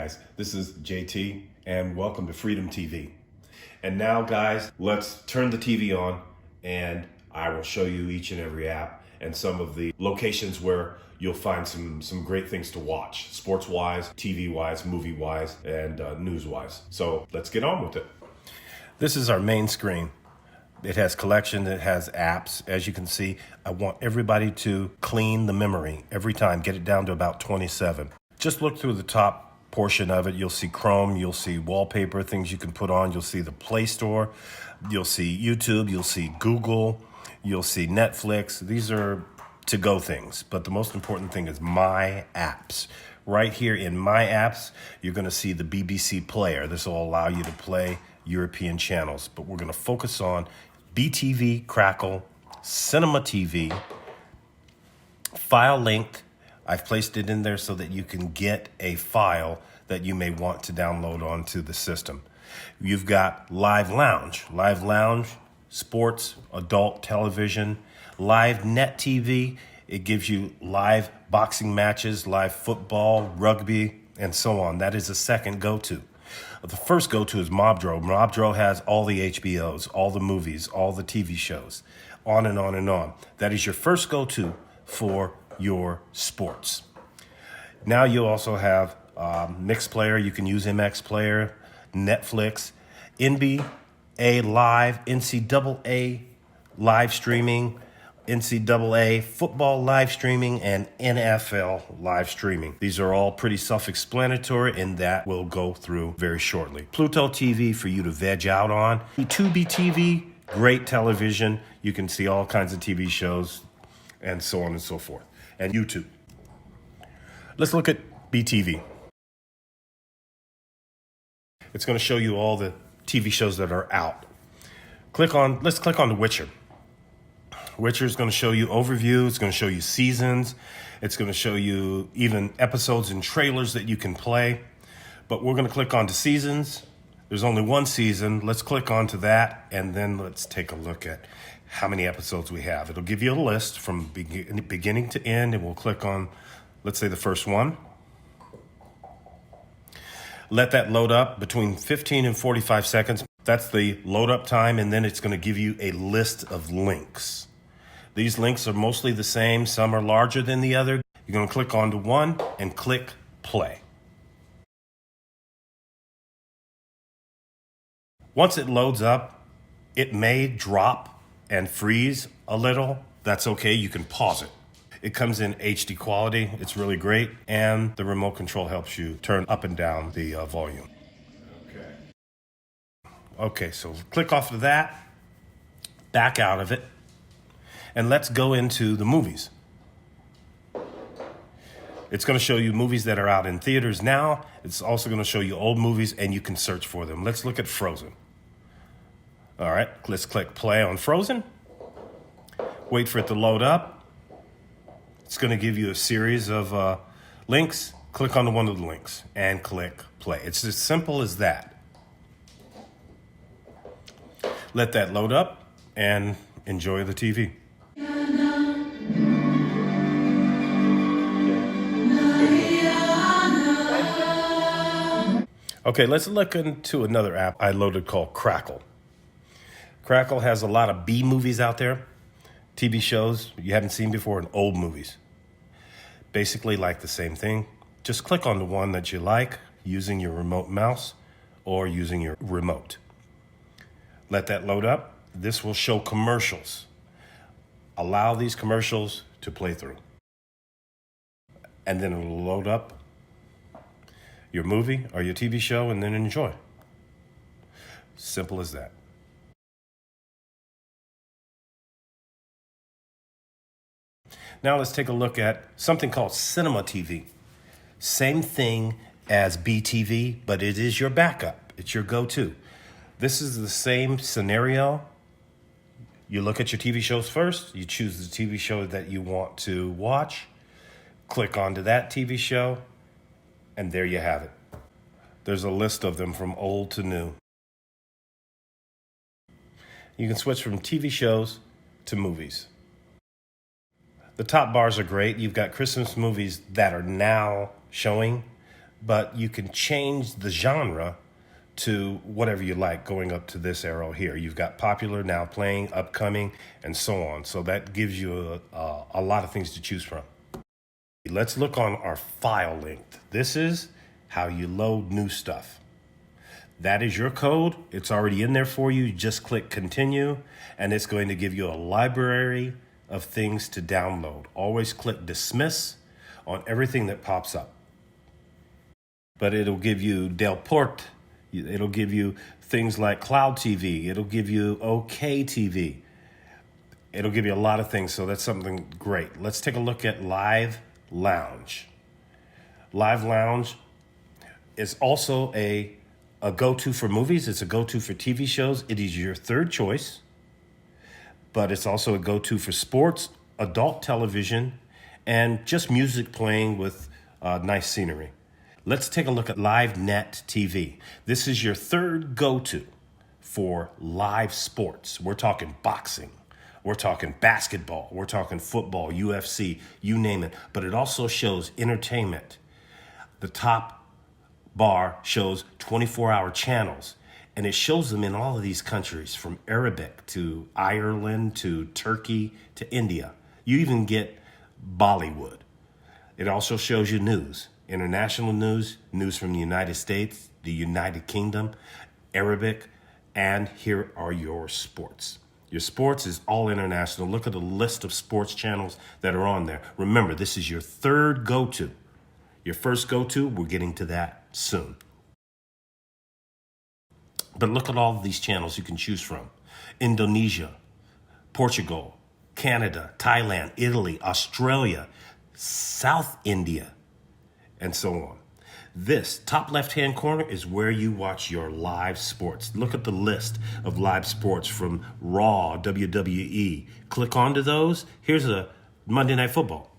guys, this is JT and welcome to Freedom TV. And now guys, let's turn the TV on and I will show you each and every app and some of the locations where you'll find some great things to watch, sports-wise, TV-wise, movie-wise, and news-wise. So let's get on with it. This is our main screen. It has collection, it has apps. As you can see, I want everybody to clean the memory every time, get it down to about 27. Just look through the top portion of it. You'll see Chrome, you'll see wallpaper, things you can put on. You'll see the Play Store, you'll see YouTube, you'll see Google, you'll see Netflix. These are to-go things, but the most important thing is My Apps. Right here in My Apps, you're gonna see the BBC player. This will allow you to play European channels, but we're gonna focus on BTV, Crackle, Cinema TV, file linked. I've placed it in there so that you can get a file that you may want to download onto the system. You've got Live Lounge, sports, adult television, Live Net TV. It gives you live boxing matches, live football, rugby, and so on. That is the second go-to. The first go-to is Mobdro. Mobdro has all the HBOs, all the movies, all the TV shows, on and on and on. That is your first go-to for your sports. Now you also have Mixed Player. You can use MX Player, Netflix, NBA Live, NCAA live streaming, NCAA football live streaming, and NFL live streaming. These are all pretty self-explanatory, and that we'll go through very shortly. Pluto TV for you to veg out on. Tubi TV, great television. You can see all kinds of TV shows and so on and so forth. And YouTube. Let's look at BTV. It's going to show you all the TV shows that are out. Let's click on The Witcher. Witcher is going to show you overview. It's going to show you seasons. It's going to show you even episodes and trailers that you can play. But we're going to click on to seasons. There's only one season. Let's click onto that, and then let's take a look at how many episodes we have. It'll give you a list from beginning to end, and we'll click on, let's say, the first one. Let that load up between 15 and 45 seconds. That's the load up time, and then it's going to give you a list of links. These links are mostly the same. Some are larger than the other. You're going to click onto one and click play. Once it loads up, it may drop and freeze a little. That's okay, you can pause it. It comes in HD quality, it's really great, and the remote control helps you turn up and down the volume. Okay, so click off of that, back out of it, and let's go into the movies. It's going to show you movies that are out in theaters now. It's also going to show you old movies, and you can search for them. Let's look at Frozen. All right, let's click play on Frozen. Wait for it to load up. It's going to give you a series of links. Click on one of the links and click play. It's as simple as that. Let that load up and enjoy the TV. Okay, let's look into another app I loaded called Crackle. Crackle has a lot of B movies out there, TV shows you haven't seen before, and old movies. Basically like the same thing. Just click on the one that you like using your remote mouse or using your remote. Let that load up. This will show commercials. Allow these commercials to play through. And then it will load up your movie or your TV show and then enjoy. Simple as that. Now let's take a look at something called Cinema TV. Same thing as BTV, but it is your backup. It's your go-to. This is the same scenario. You look at your TV shows first. You choose the TV show that you want to watch. Click onto that TV show, and there you have it. There's a list of them from old to new. You can switch from TV shows to movies. The top bars are great. You've got Christmas movies that are now showing. but you can change the genre to whatever you like going up to this arrow here. You've got popular, now playing, upcoming, and so on. So that gives you a lot of things to choose from. Let's look on our file length. This is how you load new stuff. That is your code. It's already in there for you. Just click continue, and it's going to give you a library of things to download. Always click dismiss on everything that pops up. But it'll give you Delport. It'll give you things like Cloud TV. It'll give you OK TV. It'll give you a lot of things, so that's something great. Let's take a look at Live Lounge. Live Lounge is also a go-to for movies. It's a go-to for TV shows. It is your third choice, but it's also a go-to for sports, adult television, and just music playing with nice scenery. Let's take a look at LiveNet TV. This is your third go-to for live sports. We're talking boxing. We're talking basketball. We're talking football, UFC, you name it. But it also shows entertainment. The top bar shows 24-hour channels, and it shows them in all of these countries, from Arabic to Ireland to Turkey to India. You even get Bollywood. It also shows you news, international news, news from the United States, the United Kingdom, Arabic, and here are your sports. Your sports is all international. Look at the list of sports channels that are on there. Remember, this is your third go-to. Your first go-to, we're getting to that soon. But look at all of these channels you can choose from. Indonesia, Portugal, Canada, Thailand, Italy, Australia, South India, and so on. This top left-hand corner is where you watch your live sports. Look at the list of live sports from Raw, WWE. Click onto those. Here's a Monday Night Football.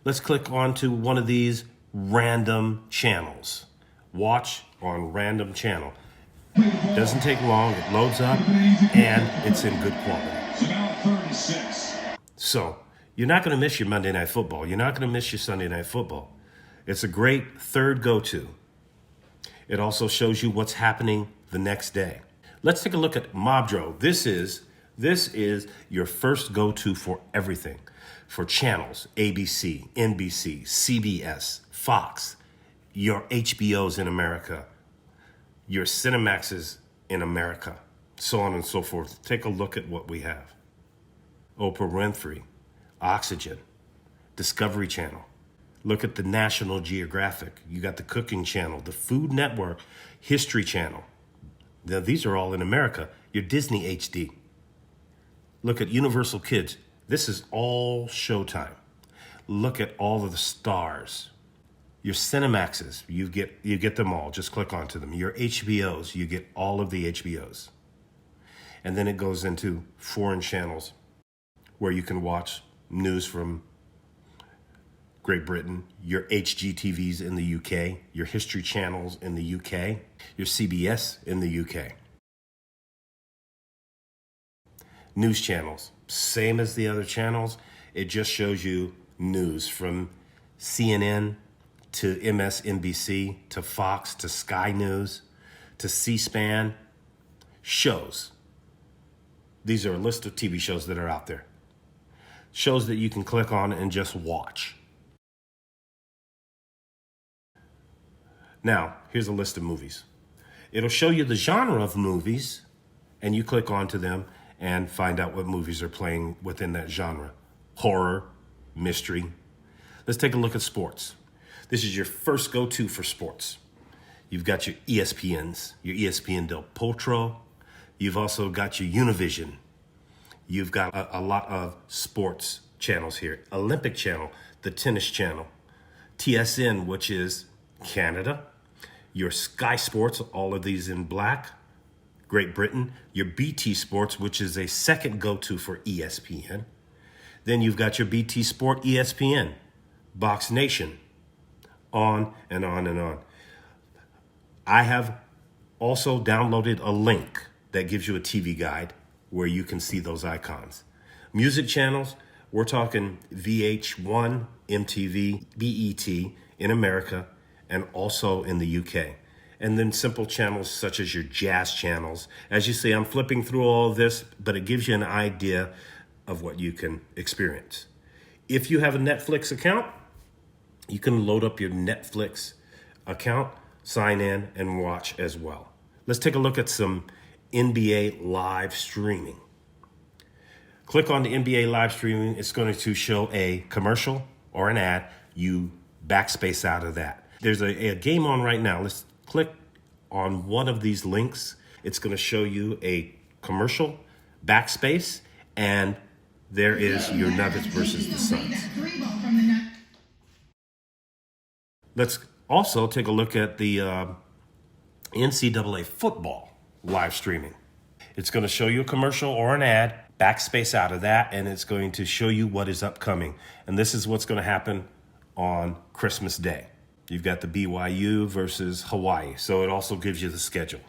Let's click onto one of these random channels. Watch on random channel. Doesn't take long. It loads up, and it's in good quality. So you're not going to miss your Monday Night Football. You're not going to miss your Sunday Night Football. It's a great third go-to. It also shows you what's happening the next day. Let's take a look at Mobdro. This is your first go-to for everything. For channels, ABC, NBC, CBS, Fox, your HBOs in America, your Cinemaxes in America, so on and so forth. Take a look at what we have. Oprah Winfrey, Oxygen, Discovery Channel. Look at the National Geographic. You got the Cooking Channel, the Food Network, History Channel. Now, these are all in America. Your Disney HD. Look at Universal Kids. This is all Showtime. Look at all of the stars. Your Cinemaxes, you get them all. Just click onto them. Your HBOs, you get all of the HBOs. And then it goes into foreign channels where you can watch news from Great Britain, your HGTVs in the UK, your History Channels in the UK, your CBS in the UK. News channels, same as the other channels. It just shows you news from CNN to MSNBC to Fox to Sky News to C-SPAN. Shows. These are a list of TV shows that are out there. Shows that you can click on and just watch. Now, here's a list of movies. It'll show you the genre of movies, and you click onto them and find out what movies are playing within that genre. Horror, mystery. Let's take a look at sports. This is your first go-to for sports. You've got your ESPNs, your ESPN Del Potro. You've also got your Univision. You've got a lot of sports channels here. Olympic Channel, the Tennis Channel, TSN, which is Canada, your Sky Sports, all of these in black, Great Britain, your BT Sports, which is a second go-to for ESPN. Then you've got your BT Sport ESPN, BOXX Nation, on and on and on. I have also downloaded a link that gives you a TV guide where you can see those icons. Music channels, we're talking VH1, MTV, BET in America, and also in the UK. And then simple channels such as your jazz channels. As you see, I'm flipping through all of this, but it gives you an idea of what you can experience. If you have a Netflix account, you can load up your Netflix account, sign in, and watch as well. Let's take a look at some NBA live streaming. Click on the NBA live streaming. It's going to show a commercial or an ad. You backspace out of that. There's a game on right now. Let's click on one of these links. It's going to show you a commercial, backspace, and there is your Nuggets versus the Suns. Let's also take a look at the NCAA football live streaming. It's going to show you a commercial or an ad, backspace out of that, and it's going to show you what is upcoming. And this is what's going to happen on Christmas Day. You've got the BYU versus Hawaii, so it also gives you the schedule.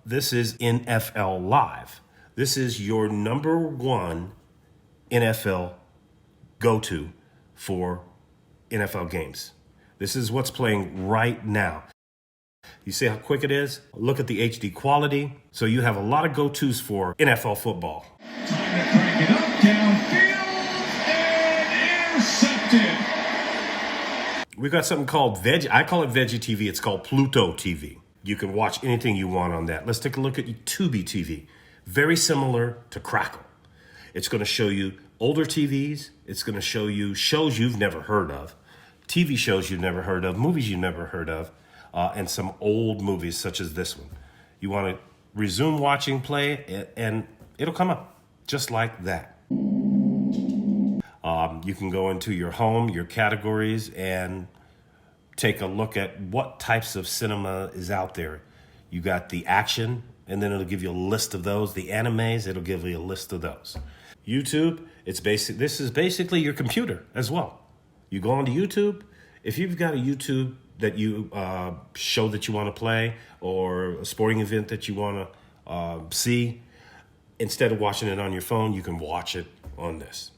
This is NFL Live. This is your number one NFL go-to for NFL games. This is what's playing right now. You see how quick it is? Look at the HD quality. So you have a lot of go-tos for NFL football. Time to crank it up, downfield, and intercepted. We've got something called I call it Veggie TV. It's called Pluto TV. You can watch anything you want on that. Let's take a look at Tubi TV. Very similar to Crackle. It's going to show you older TVs. It's going to show you shows you've never heard of, TV shows you've never heard of, movies you've never heard of, and some old movies such as this one. You want to resume watching play, and it'll come up just like that. You can go into your home, your categories, and take a look at what types of cinema is out there. You got the action, and then it'll give you a list of those. The animes, it'll give you a list of those. YouTube, this is basically your computer as well. You go onto YouTube. If you've got a YouTube that you show that you want to play, or a sporting event that you want to see, instead of watching it on your phone, you can watch it on this.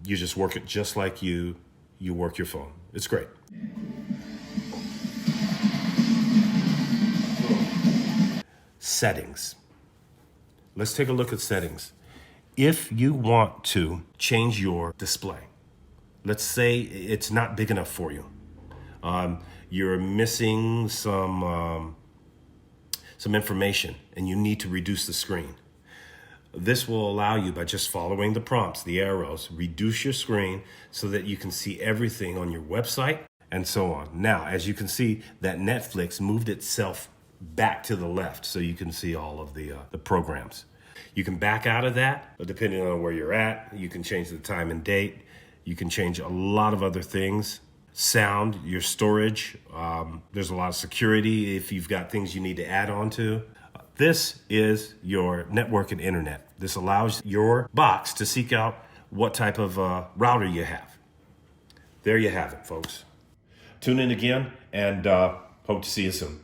You just work it just like you work your phone. It's great. Settings. Let's take a look at settings. If you want to change your display, let's say it's not big enough for you. You're missing some information and you need to reduce the screen. This will allow you, by just following the prompts, the arrows, reduce your screen so that you can see everything on your website and so on. Now, as you can see, that Netflix moved itself back to the left so you can see all of the programs. You can back out of that, depending on where you're at. You can change the time and date. You can change a lot of other things. Sound, your storage. There's a lot of security if you've got things you need to add on to. This is your network and internet. This allows your box to seek out what type of router you have. There you have it, folks. Tune in again, and hope to see you soon.